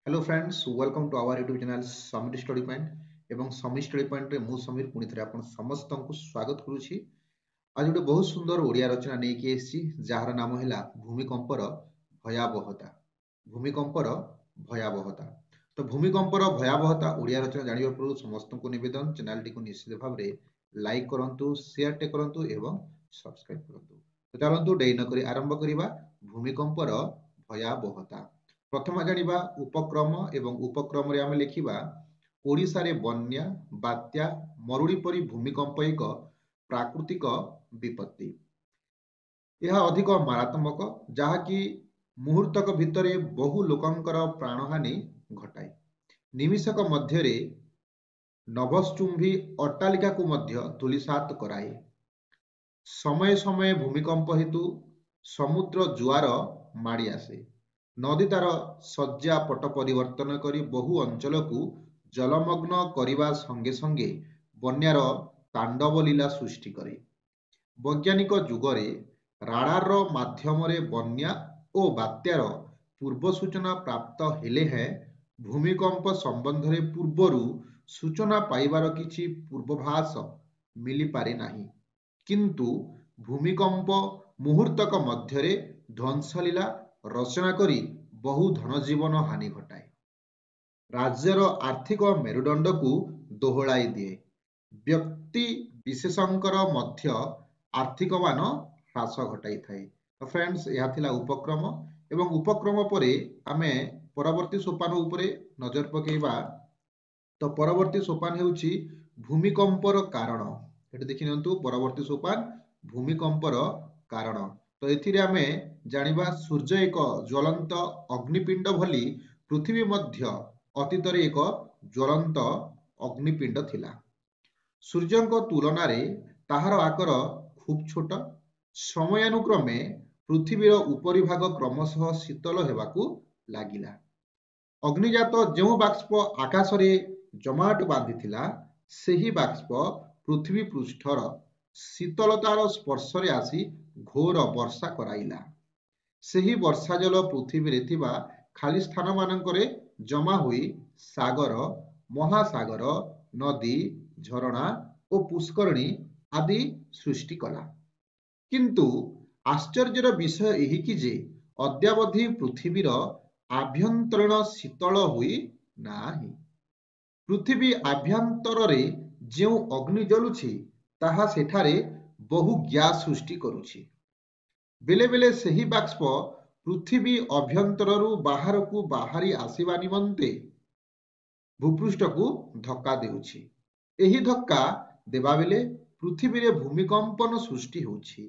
Hello friends, welcome to our YouTube channel Sameer study point एवं Sameer study point रे मु समीर पुणी थे आपन समस्त को स्वागत करुछि। आज गोटे बहुत सुंदर ओडिया रचना नेकी एसछि जार नाम हैला भूमिकंपर भयावहता। भूमिकंपर भयावहता। तो भूमिकंपर भयावहता ओडिया रचना जानिबा पूर्व समस्त को निवेदन चैनल टी को निश्चित भाव रे लाइक करंतु, शेयर टे करंतु एवं सब्सक्राइब करंतु। तो चलंतु डेई न करी आरंभ करिबा भूमिकंपर भयावहता। प्रथम जानिबा उपक्रम एवं उपक्रम रे आमे लिखिबा ओडिशा रे बन्या, बात्या, मरुड़ी परी भूमिकंप एक प्राकृतिक विपत्ति। यह अधिक मारात्मक जहाँकि मुहूर्तक भितरे बहु लोकंकर प्राणहानि घटाए। निमिषक मध्यरे नभश्चुंबी अट्टालिका को मध्य धूलिसात कराए। समय समय भूमिकंप हेतु समुद्र जुआर माड़ी आसे। नदी तार शज्या पट परिवर्तन करी बहु अंचल को जलमग्न करने संगे संगे बन्यार तांडव लीला सृष्टि करे। वैज्ञानिक जुगरे राडार माध्यम बन्या और बात्यार पूर्व सूचना प्राप्त हेले है भूमिकंप संबंध में पूर्वरु सूचना पाइबार किछि पूर्वाभास मिली पारे नाही, किंतु भूमिकंप मुहूर्तक मध्यरे ध्वंसलीला रचना करी बहु धनजीवन हानि घटाए। राज्यर आर्थिक मेरुदंड को दोहलाई दिए। व्यक्ति विशेषंकर मध्य आर्थिक मान ह्रास घटाई थाए। तो फ्रेंड्स, यह थिला उपक्रम एवं उपक्रम परे आमे परवर्ती सोपान उपरे नजर पकेइबा। तो परवर्ती सोपान हेउछि भूमिकंपर कारण। एटा देखि नियंतु परवर्ती सोपान भूमिकंपर कारण। तो एथिरे आमे जानिबा सूर्य एक ज्वलंत अग्निपिंड भली पृथ्वी मध्य अतीत रे एक ज्वलंत अग्निपिंड थिला। सूर्यंक तुलन में ताहार आकार खूब छोट। समयानुक्रमे पृथ्वीर उपरी भाग क्रमशः शीतल हेबाकू लागिला। अग्निजात जो बाष्प आकाश रे जमाट बांधिथिला सेही बाष्प पृथ्वी पृष्ठर शीतलतार स्पर्श रे आसी घोर वर्षा कराइला। सेही वर्षा जल पृथ्वी रे थिबा खाली स्थान मानकरे जमा हुई सागर, महासागर, नदी, झरणा और पुष्करणी आदि सृष्टि कला। किंतु आश्चर्यर विषय यही कि जे अद्यावधि पृथ्वीर आभ्यंतरण शीतल हुई नाही। पृथ्वी आभ्यंतर रे जो अग्नि जलुछि ताहा सेठारे बहु ग्यास सृष्टि करुछि। बेले बेले सही बाष्प पृथ्वी अभ्यंतरु बाहर को बाहरी आसीबा निमंते भूपृष्ठ को धक्का देउछि। एही धक्का देबा बेले पृथ्वी रे भूमिकंपन सृष्टि होउछि।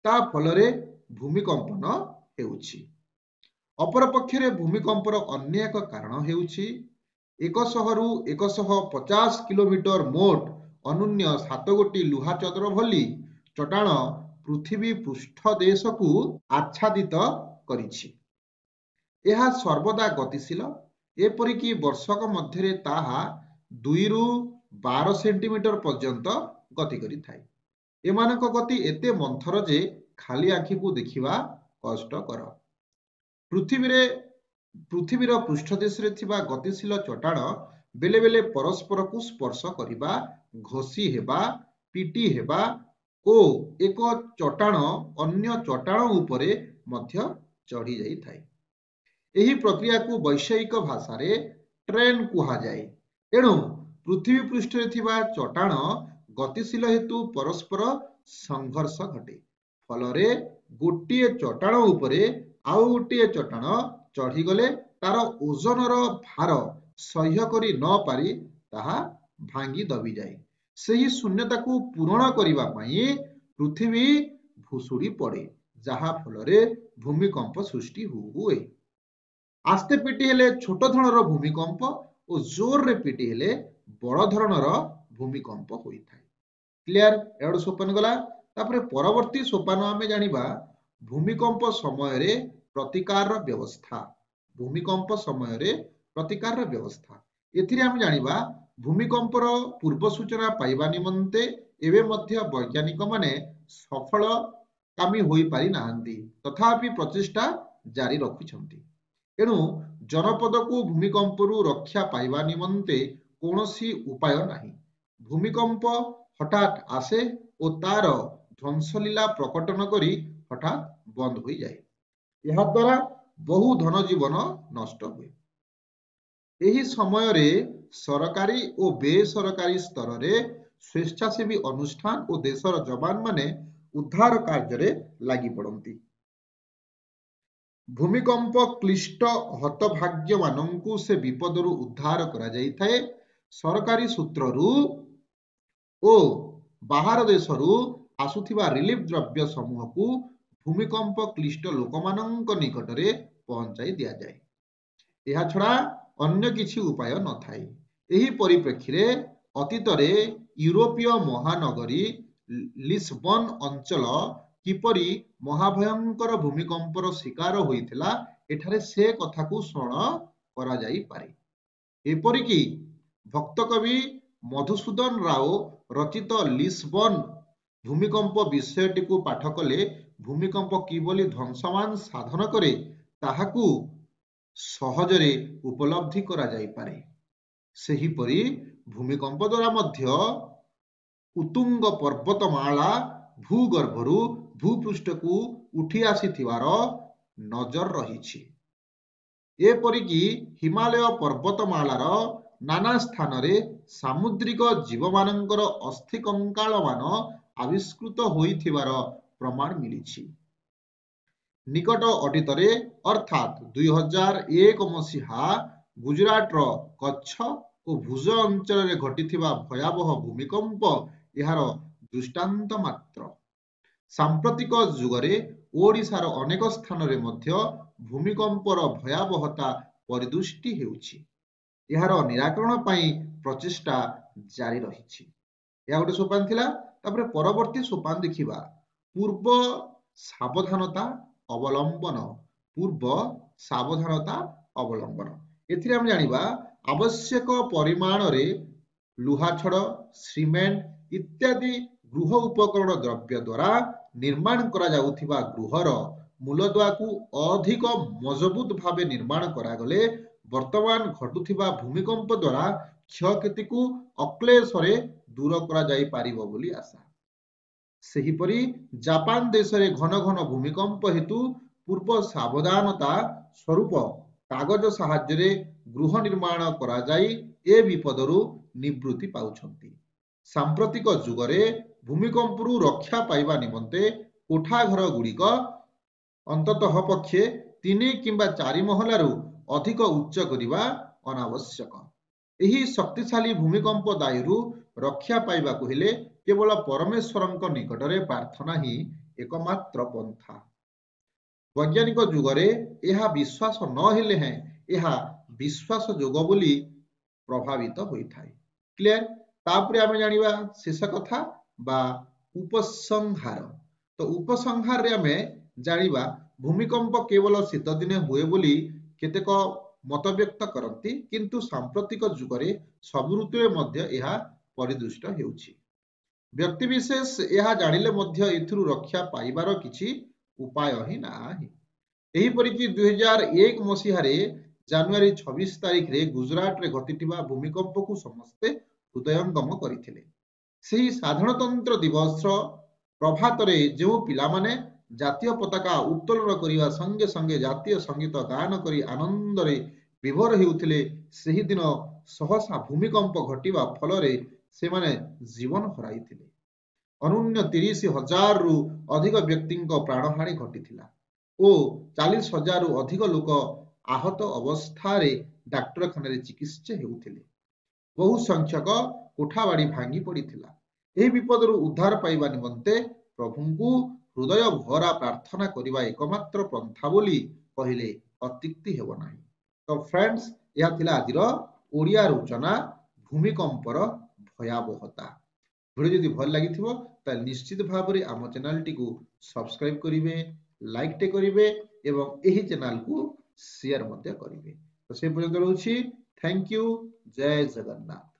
ता फलरे भूमिकंपन हेउछि। अपर पक्षरे भूमिकंपर अन्य एक कारण हेउछि 100 रु 150 किलोमीटर मोट अनुन्य 7 गोटी लुहा चदर भली चट्टाण पृथ्वी पृष्ठ देश को आच्छादित करिछि। यह सर्वदा गतिशील। एपरिकी वर्षक मध्य ताहा 2 रु 12 सेंटीमीटर पर्यंत गति करिथाए। एमानक गति एते मंथर जे खाली आखि को देखिबा कष्टकर। पृथ्वीर पृष्ठदेश रे थिबा गतिशील चट्टाण बेले बेले परस्पर को स्पर्श करिबा, घोषी हेबा, पिटी हेबा ओ एक चट्टाण अन्य चट्टाण उपरे मध्य चढ़ी जाई थाए। एही प्रक्रिया को वैषयिक भाषा रे ट्रेन कुहा जाए। एणु पृथ्वी पृष्ठ रे थिबा चट्टाण गतिशील हेतु परस्पर संघर्ष घटे। फलरे गोटिए चट्टाण उपरे आउ गोटिए चट्टाण चढ़ी गले तार ओजनर भार सह्य करी न पारी ताहा भांगी दबी जाए। सही शून्यता को पूरण करिबा पई पृथ्वी भुसुड़ी पड़े, जहा फलरे भूमिकंप सृष्टि हुए। आस्ते पिटी हेले छोट धरणर भूमिकंप और जोर रे पिटी हेले बड़ धरणर भूमिकंप होई थाए। क्लियर? एडो सोपान गला। तापरे परवर्ती सोपान आमे जानिबा भूमिकंप समय रे प्रतिकार व्यवस्था। भूमिकंप समय रे प्रतिकार व्यवस्था। एथिरे आमे जानिबा भूमिकंपर पूर्व सूचना पाइबा निमंते एबे मध्य वैज्ञानिक माने सफल कामी होई पारि नाहंती, तथापि प्रचेष्टा जारी रखुछंती। एणु जनपद को भूमिकंपरू रक्षा पाइबा निमंते कौनसी उपाय नाही। भूमिकंप हठात आसे और तार ध्वंसलीला प्रकटन करी हठात बंद हो जाए। यह द्वारा बहु धन जीवन नष्ट हुए। एही समय रे सरकारी और बेसरकारी स्तर रे स्वेच्छासेवी अनुष्ठान और देशर जवान माने उद्धार कार्य रे लागि पड़ती। भूमिकंप क्लिष्ट हतभाग्य मानंकु से विपदरु उद्धार करा जाई थाए। सरकारी सूत्ररु ओ बाहर देशरु आसुथिबा रिलीफ द्रव्य समूह को भूमिकंप क्लिष्ट लोकमानंक निकटरे पहुंचाई दिया जाए। यह छड़ा अन्य किछि उपाय न थाए। एही परिप्रेक्षी अतीतरे यूरोपीय महानगरी लिस्बन अंचल किपरि महाभयंकर भूमिकंपर शिकार होइथिला एठारे से कथा को स्मरण करा जाई पारे। एपरिकी भक्त कवि मधुसूदन राव रचित लिस्बन भूमिकंप विषयटी को पाठ कले भूमिकंप किभली ध्वंसमान साधन करे ताहाकू सहजरे उपलब्धि करा जाई पारे। सेहीपरि भूमिकंप द्वारा मध्य उत्तुंग पर्वतमाला भूगर्भरु भूपृष्ठ को उठी आसीथिवार नजर रहिछि। एपरिकी हिमालय पर्वतमालार नाना स्थान रे सामुद्रिक जीवमानंकर अस्थि कंकाल मान आविष्कृत होइथिवार प्रमाण मिलिछि। निकट अतीतरे अर्थात 2001 मसीहा गुजरात कच्छ और भुज अंचल रे घटिथिबा भयावह भूमिकंप यार दृष्टांत मात्र। सांप्रतिक जुगरे ओडिशार अनेक स्थान रे मध्य भूमिकंपर भयावहता परिदृष्टि हेउछि। यार निराकरण पाई प्रचेष्टा जारी रहिछि। या गोटे सोपान थिला। तापरे परवर्ती सोपान देखिबा पूर्व सावधानता अवलंबन। पूर्व सावधानता अवलंबन एथिरे हम जानिबा आवश्यक परिमाण रे लुहा छड़ सीमेंट इत्यादि गृह उपकरण द्रव्य द्वारा निर्माण करा जाउथिबा गृहर मूलदुआ को अधिक मजबूत भावे निर्माण करागले वर्तमान घटुथिबा भूमिकंप द्वारा क्षयक्षति को अक्लेशरे दूर करा जाई पारिबो बोली आशा। सेहीपरि जापान देश रे घन घन भूमिकंप हेतु पूर्व सावधानता स्वरूप कागज साहाय्य रे गृह निर्माण करा जाई ए विपदरु निवृत्ति पाउछंती। सांप्रतिक जुगरे भूमिकंपरु रक्षा पाइबा निमंते कोठा घर गुड़िक अंततः पक्षे 3 किंबा 4 महलारु अधिक उच्च करिबा अनावश्यक। एही शक्तिशाली भूमिकंप दायरु रक्षा पाइबा को हेले केवल परमेश्वरंक निकटरे प्रार्थना ही एकमात्र पंथा। वैज्ञानिक जुगरे यह विश्वास न हेले हैं यह विश्वास जोग बोली प्रभावित होइथाय। क्लियर। तापरे आमे जानिबा शेष कथा बा उपसंहार। तो उपसंहार रे आमे जानिबा भूमिकंप केवल शीत दिने हुए बोली केतेक मत व्यक्त करती किंतु सांप्रतिक जुगरे सब ऋतुरे मध्य यह परिदृष्ट हेउछि। व्यक्ति विशेष यह जानिले मध्य एथिरु रक्षा पाइबार किछि उपाय ही नाही। एही परिकि 2001 मसीहा रे जनवरी 26 तारिख रे गुजरात रे घटिथिबा भूमिकंप को समस्ते हृदयंगम करिथिले। सेही साधारणतंत्र दिवस प्रभात रे जो पिला माने जातीय पताका उत्तोलन करिवा संगे संगे जातीय संगीत गान करी आनंद रे विभोर हेउथिले सेही दिन सहसा भूमिकंप घटिबा फल रे से माने जीवन हराइथिले। अनुन्य 30,000 रु अधिक व्यक्तिंक प्राणहानि घटिथिला ओ 40,000 रु अधिक लोक आहत अवस्था रे डाक्तरखाना रे चिकित्सा हेउथिले। बहु संख्यक कोठाबाड़ी भांगी पड़िथिला। एही विपदरु उद्धार पाइबा निमंते प्रभुंकु हृदय भरा प्रार्थना करिबा एकमात्र पंथा बोली कहिले अत्युक्ति हेबो नाही। तो फ्रेंड्स यह थिला आजिर ओडिया रचना भूमिकंपर भयावहता। वीडियो जदि भल लागिथिबो त निश्चित भाव रे आम चैनल टी को सब्सक्राइब करिवे, लाइक टे करिवे एवं एही चैनल को शेयर मध्य करिवे। तो से पर्यंत रहउछि। Thank you. जय जगन्नाथ।